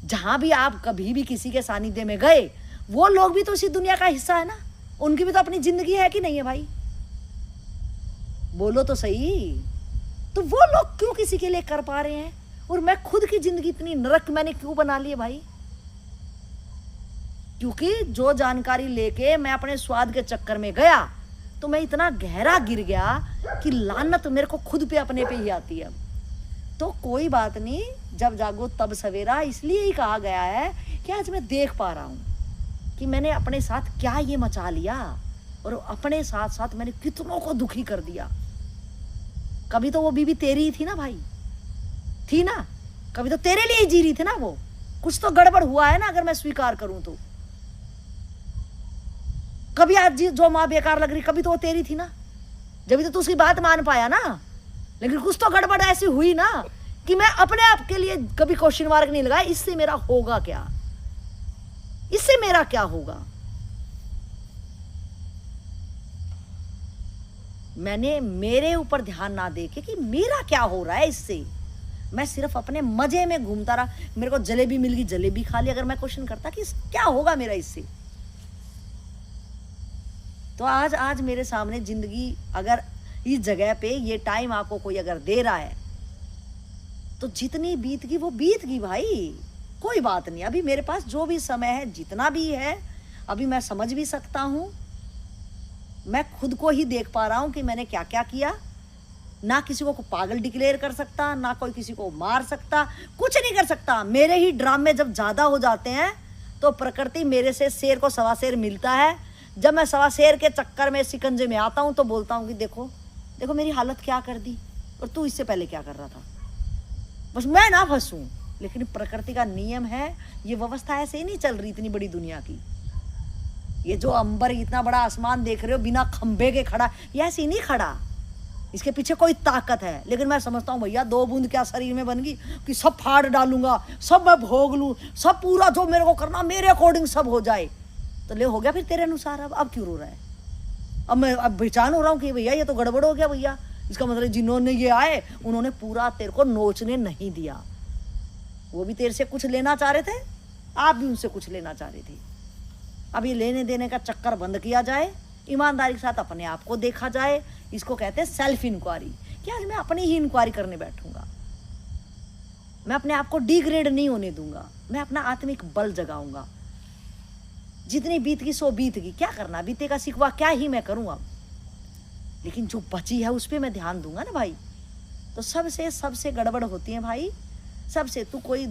जहां भी आप कभी भी किसी के सानिध्य में गए, वो लोग भी तो इसी दुनिया का हिस्सा है ना, उनकी भी तो अपनी जिंदगी है कि नहीं है भाई? बोलो तो सही। तो वो लोग क्यों किसी के लिए कर पा रहे हैं, और मैं खुद की जिंदगी इतनी नरक मैंने क्यों बना ली है भाई? क्योंकि जो जानकारी लेके मैं अपने स्वाद के चक्कर में गया, तो मैं इतना गहरा गिर गया कि लानत मेरे को खुद पे अपने पे ही आती है। तो कोई बात नहीं, जब जागो तब सवेरा, इसलिए ही कहा गया है कि आज मैं देख पा रहा हूं कि मैंने अपने साथ क्या ये मचा लिया, और अपने साथ साथ मैंने कितनों को दुखी कर दिया। कभी तो वो बीवी तेरी ही थी ना भाई, थी ना? कभी तो तेरे लिए ही जी रही थी ना वो। कुछ तो गड़बड़ हुआ है ना, अगर मैं स्वीकार करूं तो। कभी आज जो माँ बेकार लग रही, कभी तो वो तेरी थी ना, जब तो तू उसकी बात मान पाया ना। लेकिन कुछ तो गड़बड़ ऐसी हुई ना कि मैं अपने आप के लिए कभी क्वेश्चन मार्क नहीं लगाया, इससे मेरा होगा क्या, इससे मेरा क्या होगा। मैंने मेरे ऊपर ध्यान ना देके कि मेरा क्या हो रहा है इससे, मैं सिर्फ अपने मजे में घूमता रहा। मेरे को जलेबी मिल गई, जलेबी खा ली। अगर मैं क्वेश्चन करता कि क्या होगा मेरा इससे, तो आज मेरे सामने जिंदगी, अगर इस जगह पे ये टाइम आपको कोई अगर दे रहा है, तो जितनी बीत गई वो बीत गई भाई, कोई बात नहीं। अभी मेरे पास जो भी समय है, जितना भी है, अभी मैं समझ भी सकता हूं। मैं खुद को ही देख पा रहा हूं कि मैंने क्या क्या किया। ना किसी को पागल डिक्लेयर कर सकता, ना कोई किसी को मार सकता, कुछ नहीं कर सकता। मेरे ही ड्रामे जब ज्यादा हो जाते हैं तो प्रकृति मेरे से शेर को सवा शेर मिलता है। जब मैं सवा शेर के चक्कर में शिकंजे में आता हूं तो बोलता हूं कि देखो देखो मेरी हालत क्या कर दी, और तू इससे पहले क्या कर रहा था, बस मैं ना फंसूं। लेकिन प्रकृति का नियम है, ये व्यवस्था ऐसे ही नहीं चल रही इतनी बड़ी दुनिया की। ये जो अंबर, इतना बड़ा आसमान देख रहे हो बिना खंभे के खड़ा, ये ऐसे ही नहीं खड़ा, इसके पीछे कोई ताकत है। लेकिन मैं समझता हूँ भैया 2 बूंद क्या शरीर में बन गई कि सब फाड़ डालूंगा, सब मैं भोग लूं, सब पूरा जो मेरे को करना मेरे अकॉर्डिंग सब हो जाए। तो ले हो गया फिर तेरे अनुसार। अब क्यों रो रहा है? अब मैं बेचान हो रहा हूँ कि भैया ये तो गड़बड़ हो गया भैया। इसका मतलब जिन्होंने ये आए उन्होंने पूरा तेरे को नोचने नहीं दिया। वो भी तेरे से कुछ लेना चाह रहे थे, आप भी उनसे कुछ लेना चाह रहे थे। अब ये लेने देने का चक्कर बंद किया जाए, ईमानदारी के साथ अपने आप को देखा जाए। इसको कहते हैं सेल्फ इंक्वायरी। कि आज मैं अपनी ही इंक्वायरी करने बैठूंगा, मैं अपने आप को डिग्रेड नहीं होने दूंगा, मैं अपना आत्मिक बल जगाऊंगा। जितनी बीत गई सो बीत गई, क्या करना, बीते का सिकवा क्या ही मैं करूं अब। लेकिन जो बची है उस पर मैं ध्यान दूंगा ना भाई। तो सबसे गड़बड़ होती है भाई, सबसे। तू कोई